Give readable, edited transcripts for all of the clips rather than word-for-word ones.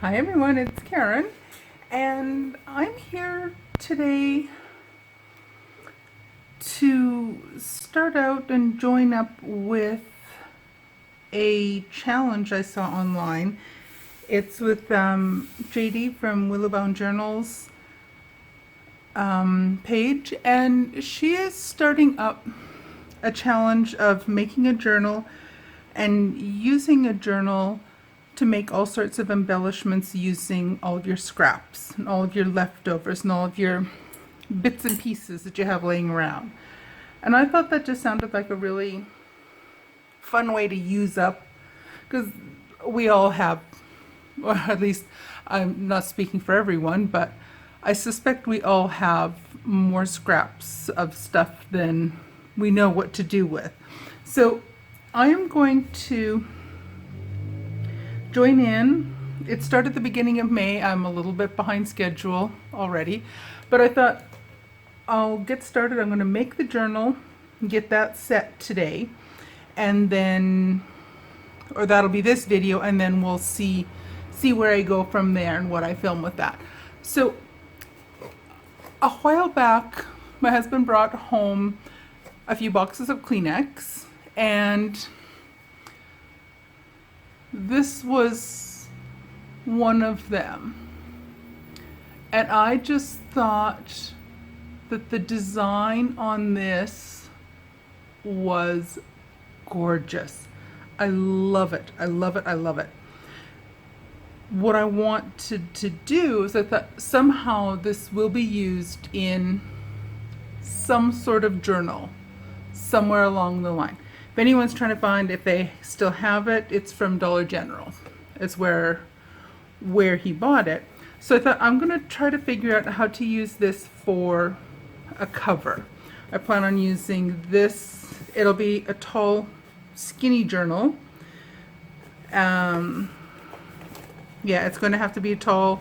Hi everyone, it's Karen, and I'm here today to start out and join up with a challenge I saw online. It's with JD from Willowbound Journals page, and she is starting up a challenge of making a journal and using a journal to make all sorts of embellishments using all of your scraps and all of your leftovers and all of your bits and pieces that you have laying around. And I thought that just sounded like a really fun way to use up, because we all have, or at least I'm not speaking for everyone, but I suspect we all have more scraps of stuff than we know what to do with. So I am going to join in. It started the beginning of May. I'm a little bit behind schedule already, but I thought I'll get started. I'm going to make the journal, get that set today, and then, or that'll be this video, and then we'll see where I go from there and what I film with that. So a while back, my husband brought home a few boxes of Kleenex, and this was one of them. And I just thought that the design on this was gorgeous. I love it. I love it. I love it. What I wanted to do is I thought somehow this will be used in some sort of journal somewhere along the line. If anyone's trying to find if they still have it, it's from Dollar General. It's where he bought it. So I thought I'm going to try to figure out how to use this for a cover. I plan on using this. It'll be a tall, skinny journal. Yeah, it's going to have to be a tall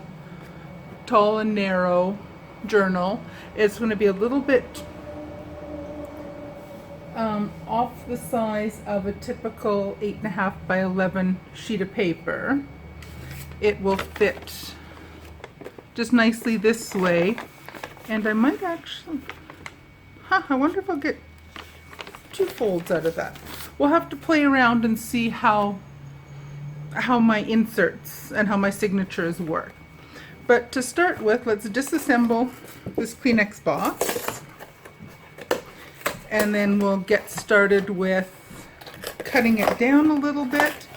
and narrow journal. It's going to be a little bit off the size of a typical 8.5 by 11 sheet of paper. It will fit just nicely this way, and I might actually, I wonder if I'll get 2 folds out of that. We'll have to play around and see how my inserts and how my signatures work. But to start with, let's disassemble this Kleenex box, and then we'll get started with cutting it down a little bit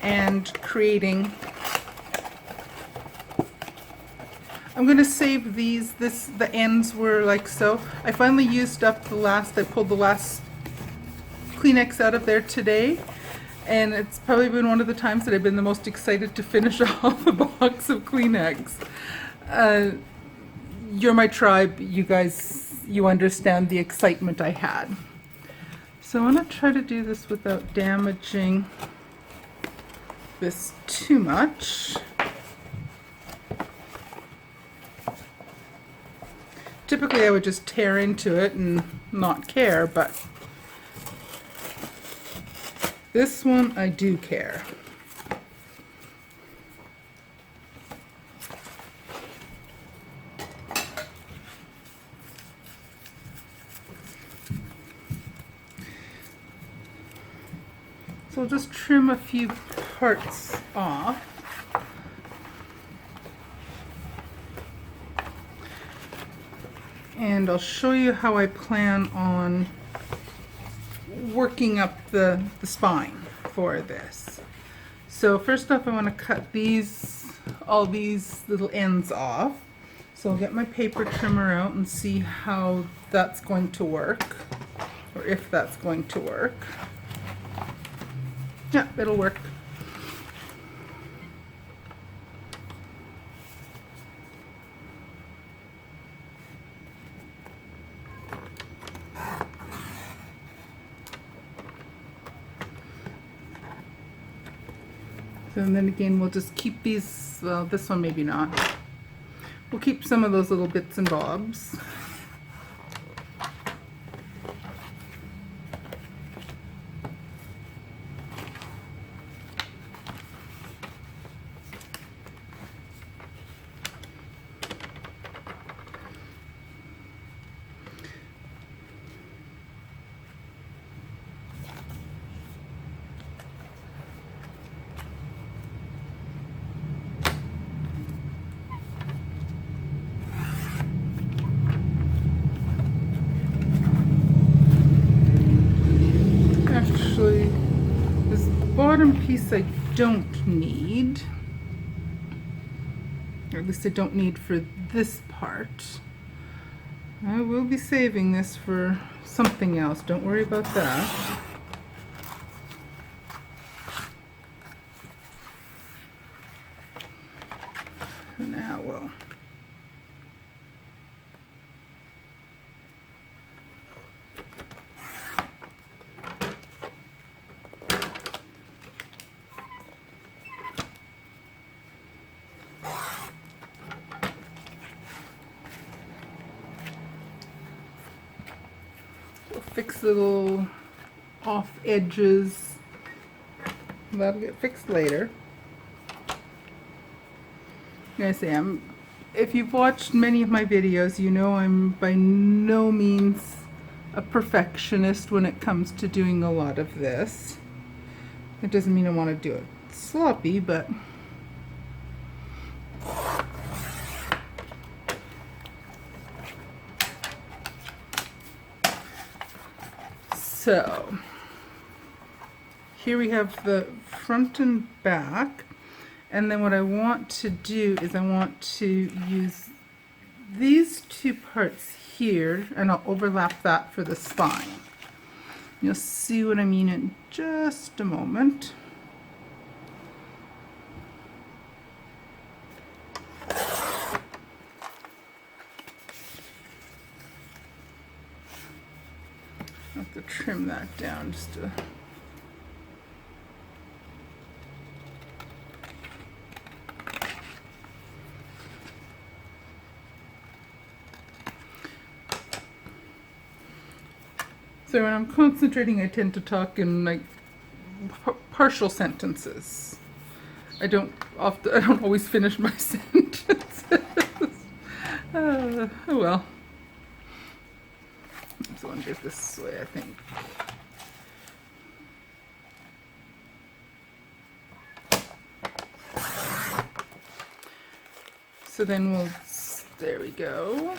and creating. I'm going to save these. The ends were like so. I finally used up I pulled the last Kleenex out of there today, and it's probably been one of the times that I've been the most excited to finish off a box of Kleenex. You're my tribe, you guys. You understand the excitement I had. So I'm going to try to do this without damaging this too much. Typically I would just tear into it and not care, but this one I do care. So I'll just trim a few parts off. And I'll show you how I plan on working up the spine for this. So first off, I want to cut all these little ends off. So I'll get my paper trimmer out and see how that's going to work, or if that's going to work. Yeah, it'll work. And then again, we'll just keep these, well, this one maybe not. We'll keep some of those little bits and bobs. bottom piece I don't need, or at least I don't need for this part. I will be saving this for something else, don't worry about that. Now we'll fix little off edges. That'll get fixed later. Like I say, if you've watched many of my videos, you know I'm by no means a perfectionist when it comes to doing a lot of this. It doesn't mean I want to do it sloppy, but so here we have the front and back. And then what I want to do is I want to use these two parts here, and I'll overlap that for the spine. You'll see what I mean in just a moment. I have to trim that down just to... So when I'm concentrating, I tend to talk in like partial sentences. I don't always finish my sentences. Oh well. Let's wander this way, I think. So then there we go.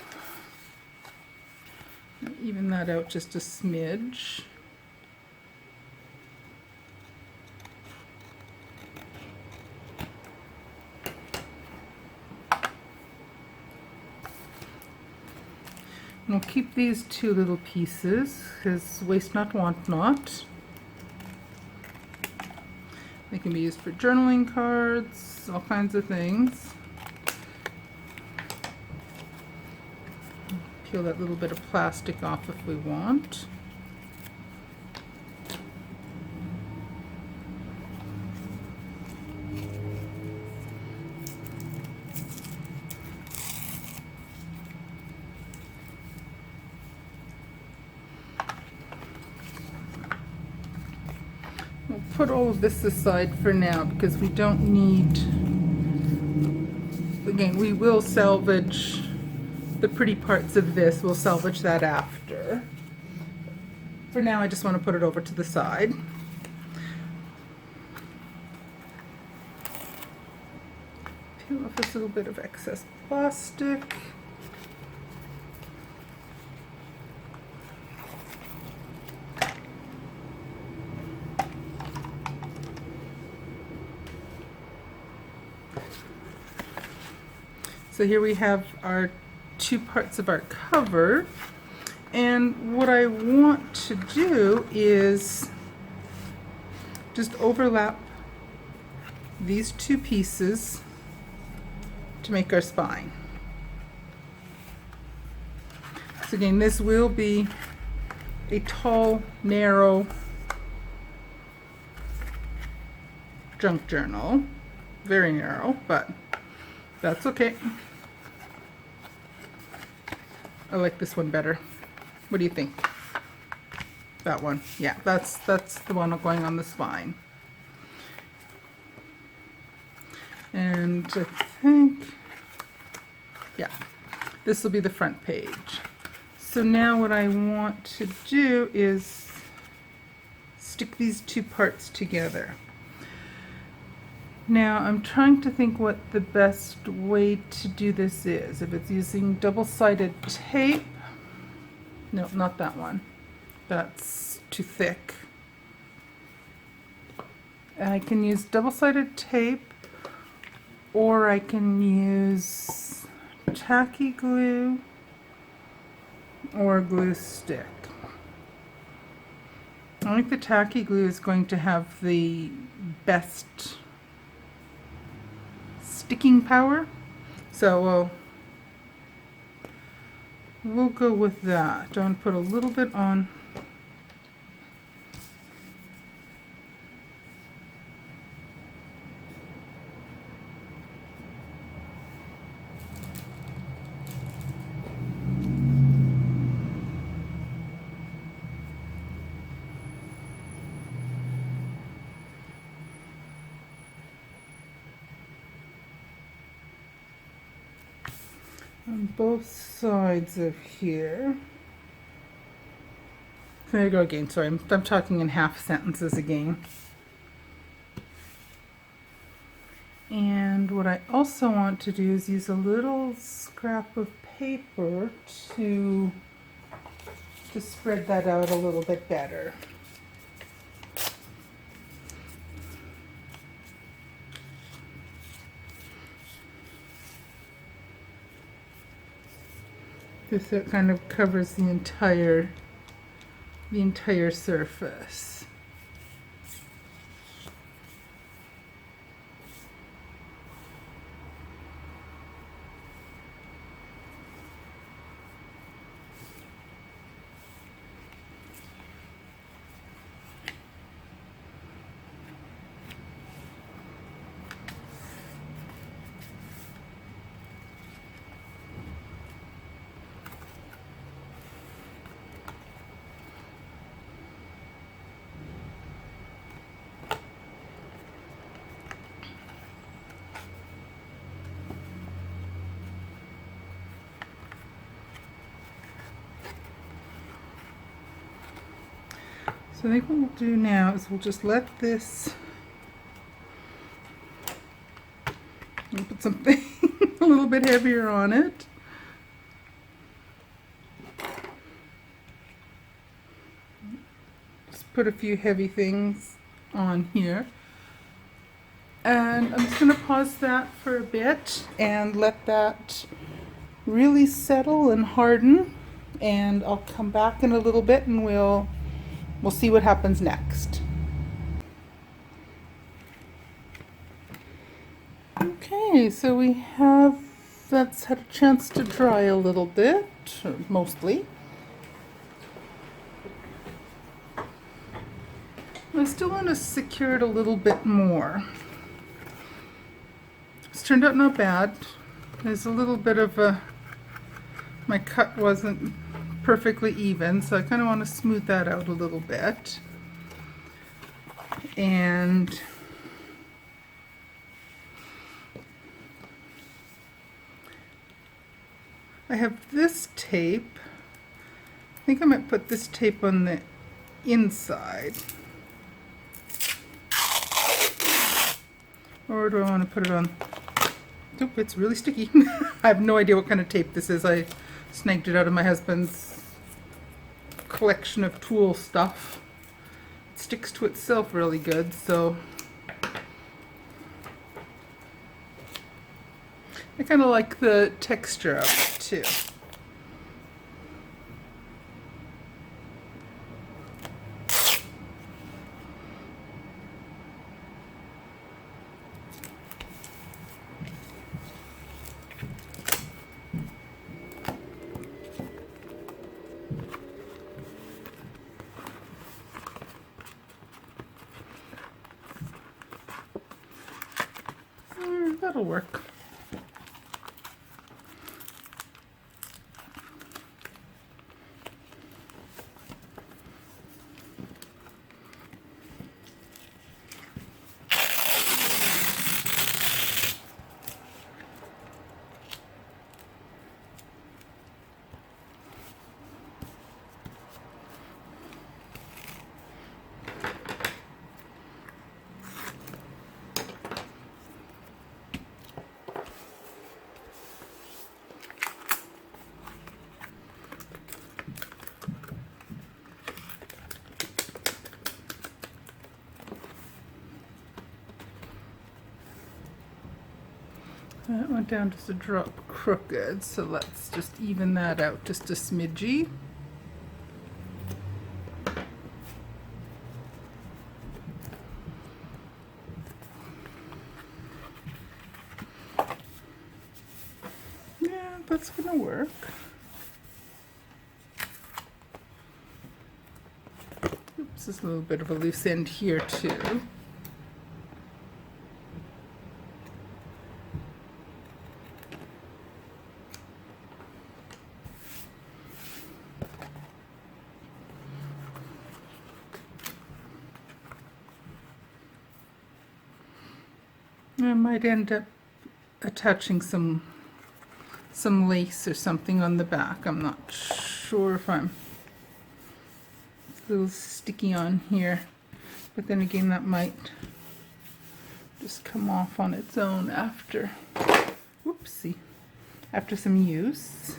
Even that out just a smidge. And we'll keep these two little pieces, because waste not, want not. They can be used for journaling cards, all kinds of things. Peel that little bit of plastic off if we want. We'll put all of this aside for now because we don't need, again, we will salvage the pretty parts of this. We'll salvage that after. For now, I just want to put it over to the side. Peel off this little bit of excess plastic. So here we have our two parts of our cover, and what I want to do is just overlap these two pieces to make our spine. So again, this will be a tall, narrow junk journal, very narrow, but that's okay. I like this one better. What do you think? That one. Yeah, that's the one going on the spine. And I think, yeah, this will be the front page. So now what I want to do is stick these two parts together. Now I'm trying to think what the best way to do this is. If it's using double-sided tape, no, not that one. That's too thick. I can use double-sided tape, or I can use tacky glue or glue stick. I think the tacky glue is going to have the best sticking power, so we'll go with that. I'm going to put a little bit on. On both sides of here. There you go again. Sorry, I'm talking in half sentences again. And what I also want to do is use a little scrap of paper to spread that out a little bit better. Just so it kind of covers the entire surface. So I think what we'll do now is we'll just let this, I'll put something a little bit heavier on it. Just put a few heavy things on here. And I'm just going to pause that for a bit and let that really settle and harden. And I'll come back in a little bit and we'll see what happens next. Okay, so that's had a chance to dry a little bit, or mostly. I still want to secure it a little bit more. It's turned out not bad. There's a little bit of my cut wasn't perfectly even, so I kind of want to smooth that out a little bit. And I have this tape. I think I might put this tape on the inside. Or do I want to put it on? Oop, it's really sticky. I have no idea what kind of tape this is. I snagged it out of my husband's collection of tool stuff. It sticks to itself really good, so I kind of like the texture of it too. That'll work. That went down just a drop crooked, so let's just even that out just a smidgy. Yeah, that's gonna work. Oops, there's a little bit of a loose end here too. I might end up attaching some lace or something on the back. I'm not sure if it's a little sticky on here, but then again that might just come off on its own after, whoopsie, after some use.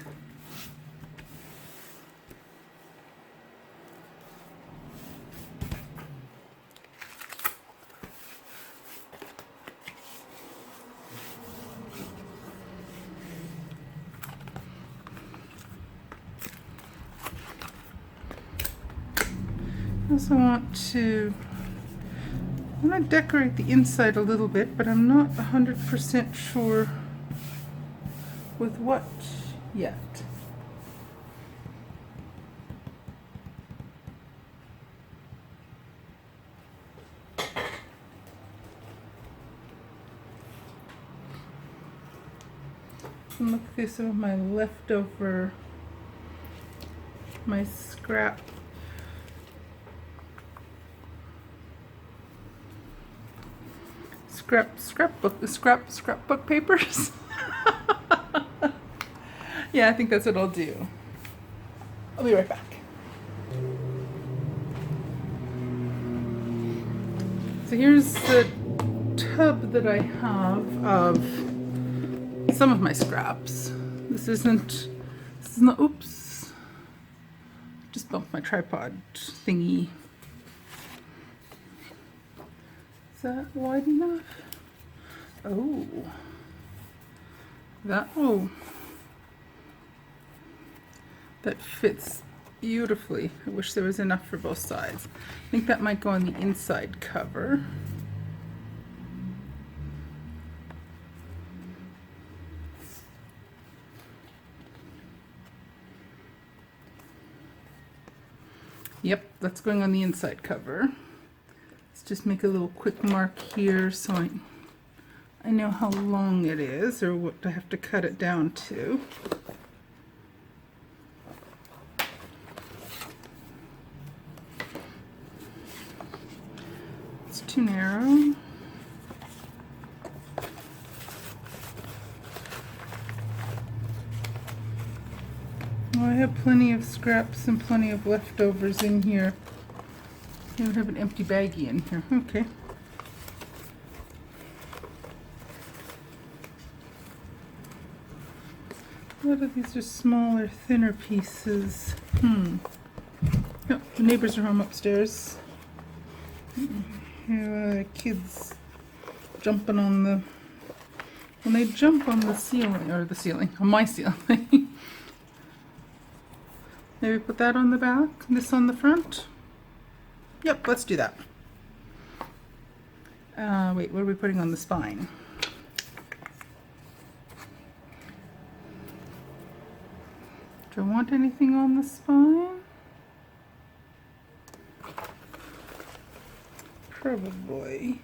I also want to decorate the inside a little bit, but I'm not 100% sure with what yet. And look through some of my leftover, my scrapbook papers. Yeah, I think that's what I'll do. I'll be right back. So here's the tub that I have of some of my scraps. This isn't, oops, just bumped my tripod thingy. Is that wide enough? Oh, that fits beautifully. I wish there was enough for both sides. I think that might go on the inside cover. Yep, that's going on the inside cover. Let's just make a little quick mark here so I know how long it is or what I have to cut it down to. It's too narrow. Well, I have plenty of scraps and plenty of leftovers in here. I don't have an empty baggie in here. Okay. A lot of these are smaller, thinner pieces. Oh, the neighbors are home upstairs. Here, kids jumping on the... When they jump on the ceiling, or the ceiling, on my ceiling. Maybe put that on the back, this on the front. Yep, let's do that. Wait, what are we putting on the spine? Do I want anything on the spine? Probably.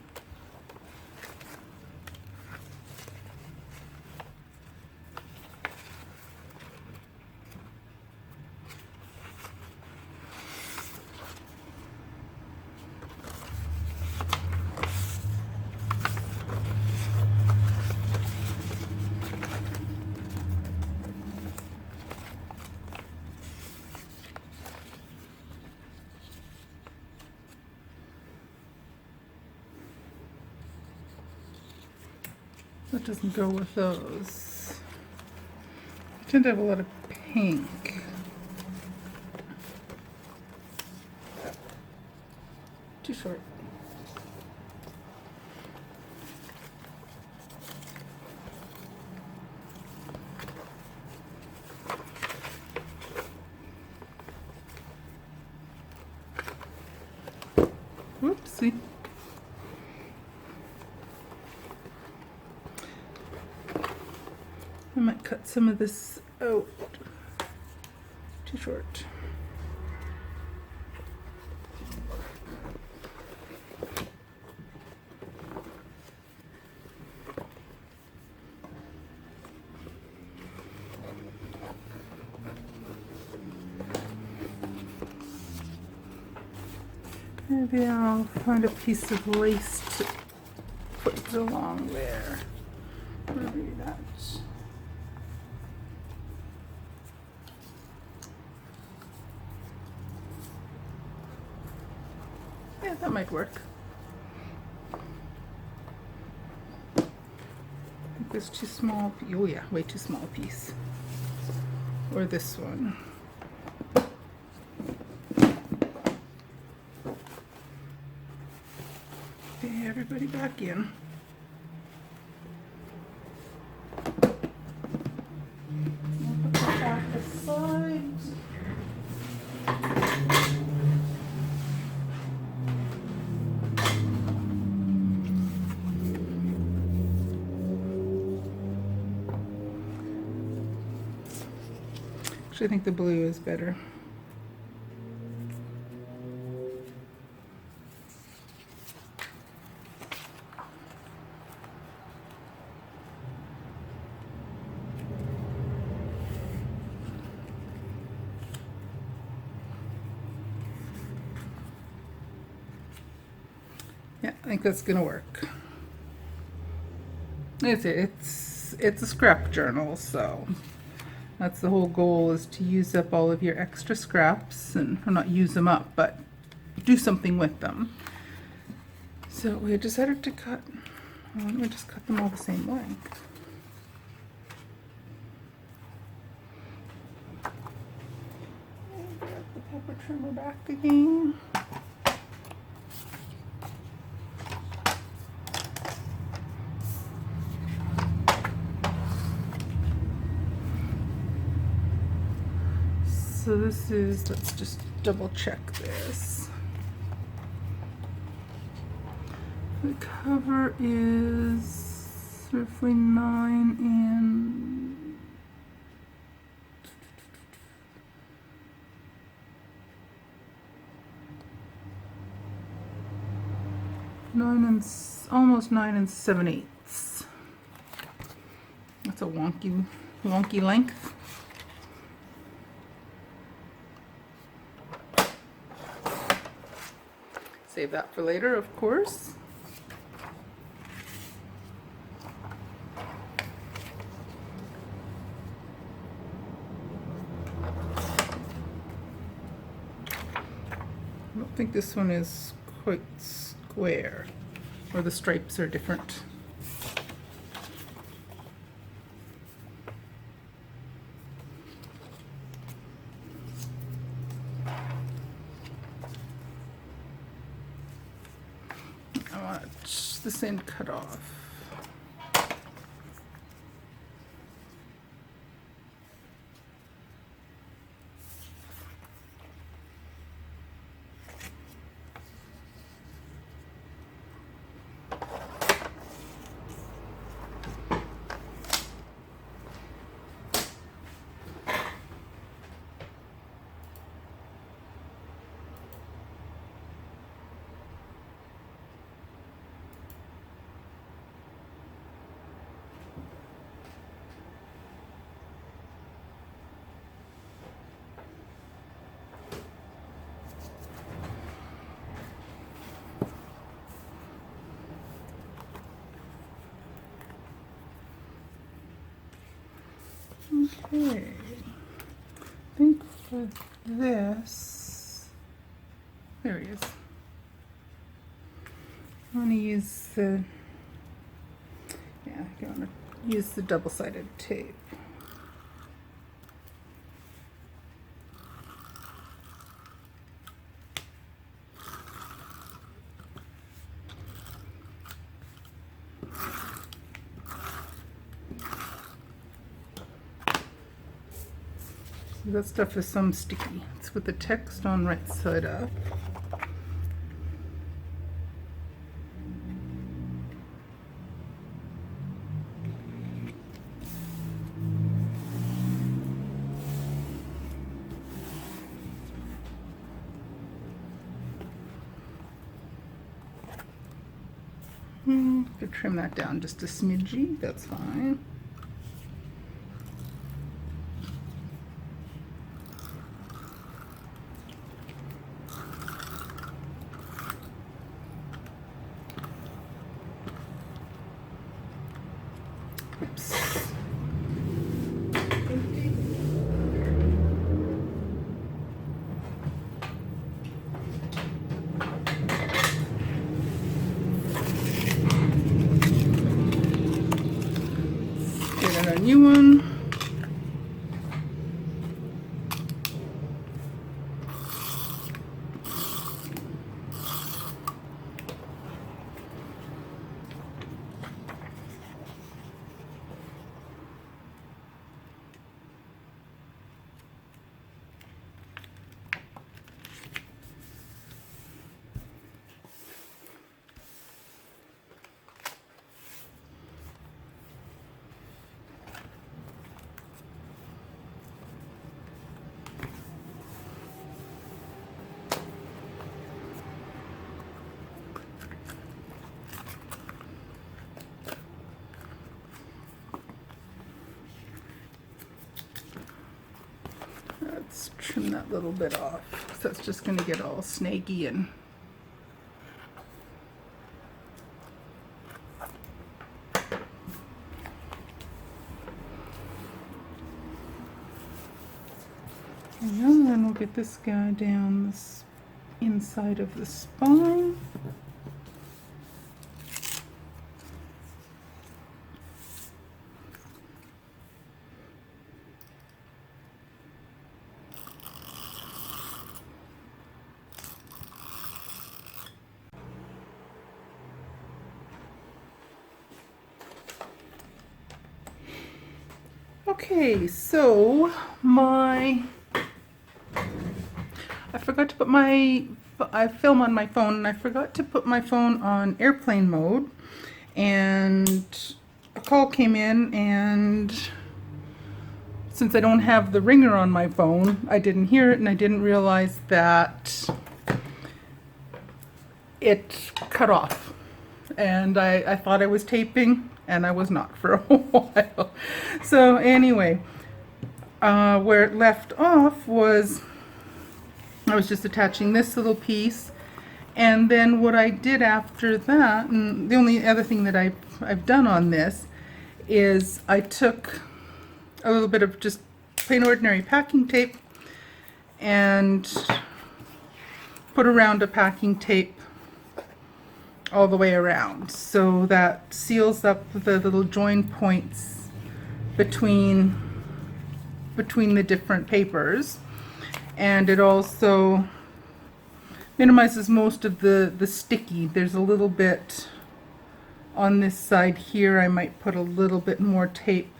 That doesn't go with those. I tend to have a lot of pink. Too short. I might cut some of this out. Too short. Maybe I'll find a piece of lace to put along there. Maybe that. Yeah, that might work. I think there's too small. Oh yeah, way too small a piece. Or this one. Okay, everybody back in. I'll put that back aside. Actually, I think the blue is better. Yeah, I think that's gonna work. It's a scrap journal, so that's the whole goal, is to use up all of your extra scraps, and or not use them up, but do something with them. So we decided to cut. Why don't we just cut them all the same length? And grab the pepper trimmer back again. So this is, let's just double check this. The cover is roughly 9 and 9 7/8. That's a wonky length. Save that for later, of course. I don't think this one is quite square, or the stripes are different. I want this end cut off. Okay, I think for this, there he is. I'm going to use the, I'm going to use the double-sided tape. That stuff is some sticky. It's with the text on right side up. Could trim that down just a smidgy, that's fine. Oops. Get a new one. Let's trim that little bit off, because that's just going to get all snaky and and then we'll get this guy down this inside of the spine. Okay, so I forgot to put I film on my phone, and I forgot to put my phone on airplane mode, and a call came in, and since I don't have the ringer on my phone, I didn't hear it, and I didn't realize that it cut off, and I thought I was taping, and I was not for a while. So anyway, where it left off was I was just attaching this little piece, and then what I did after that, and the only other thing that I've done on this is I took a little bit of just plain ordinary packing tape and put around a packing tape all the way around, so that seals up the little join points between the different papers, and it also minimizes most of the sticky. There's a little bit on this side here. I might put a little bit more tape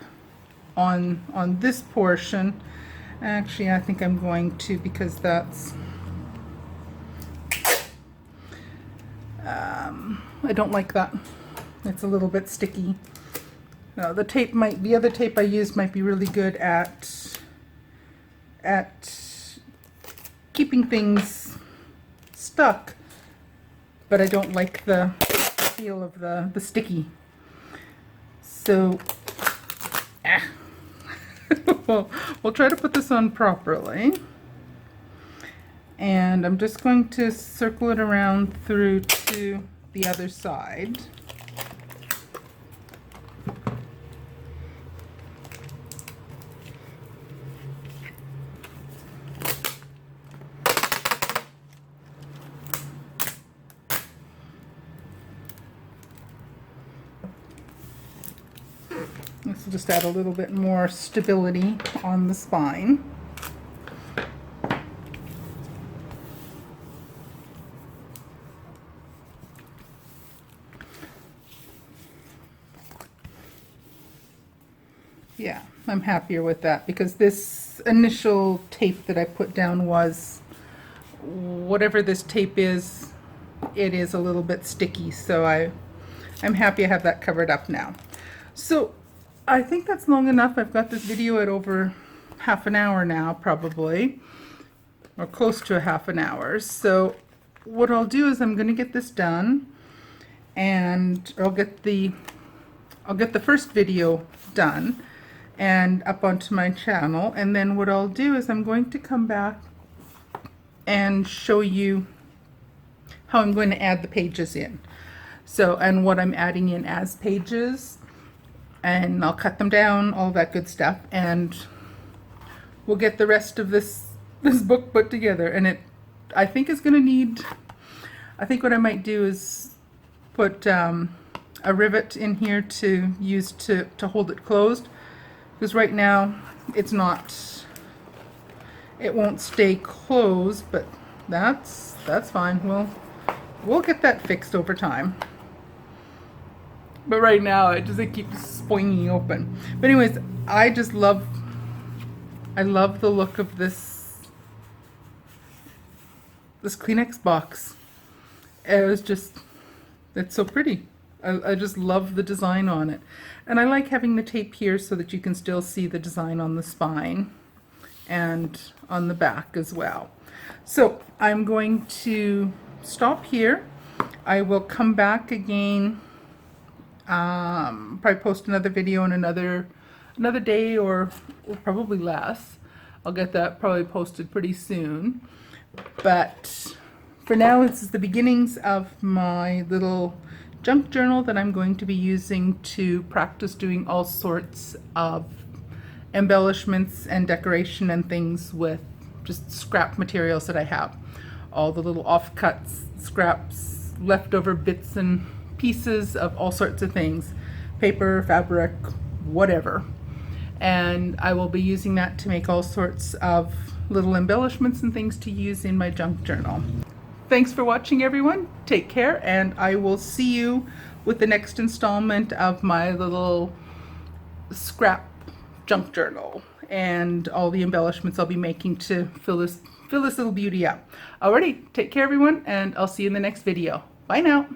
on this portion. Actually, I think I'm going to, because that's I don't like that. It's a little bit sticky. Now, the other tape I used might be really good at keeping things stuck, but I don't like the feel of the sticky. So we'll try to put this on properly. And I'm just going to circle it around through to the other side. This will just add a little bit more stability on the spine. Yeah, I'm happier with that, because this initial tape that I put down was, whatever this tape is, it is a little bit sticky, so I'm happy I have that covered up now. So I think that's long enough. I've got this video at over half an hour now, probably, or close to a half an hour. So what I'll do is I'm going to get this done, and I'll get the first video done and up onto my channel, and then what I'll do is I'm going to come back and show you how I'm going to add the pages in. So, and what I'm adding in as pages, and I'll cut them down, all that good stuff, and we'll get the rest of this book put together. And I think it's going to need, I think what I might do is put a rivet in here to use to hold it closed, because right now it's not, it won't stay closed, but that's fine. We'll get that fixed over time. But right now it keeps swinging open. But anyways, I love the look of this kleenex box. It's so pretty. I just love the design on it. And I like having the tape here so that you can still see the design on the spine and on the back as well. So I'm going to stop here. I will come back again, probably post another video in another day or probably less. I'll get that probably posted pretty soon. But for now, this is the beginnings of my little junk journal that I'm going to be using to practice doing all sorts of embellishments and decoration and things with just scrap materials that I have. All the little offcuts, scraps, leftover bits and pieces of all sorts of things. Paper, fabric, whatever. And I will be using that to make all sorts of little embellishments and things to use in my junk journal. Thanks for watching, everyone. Take care, and I will see you with the next installment of my little scrap junk journal and all the embellishments I'll be making to fill this little beauty up. Alrighty, take care, everyone, and I'll see you in the next video. Bye now.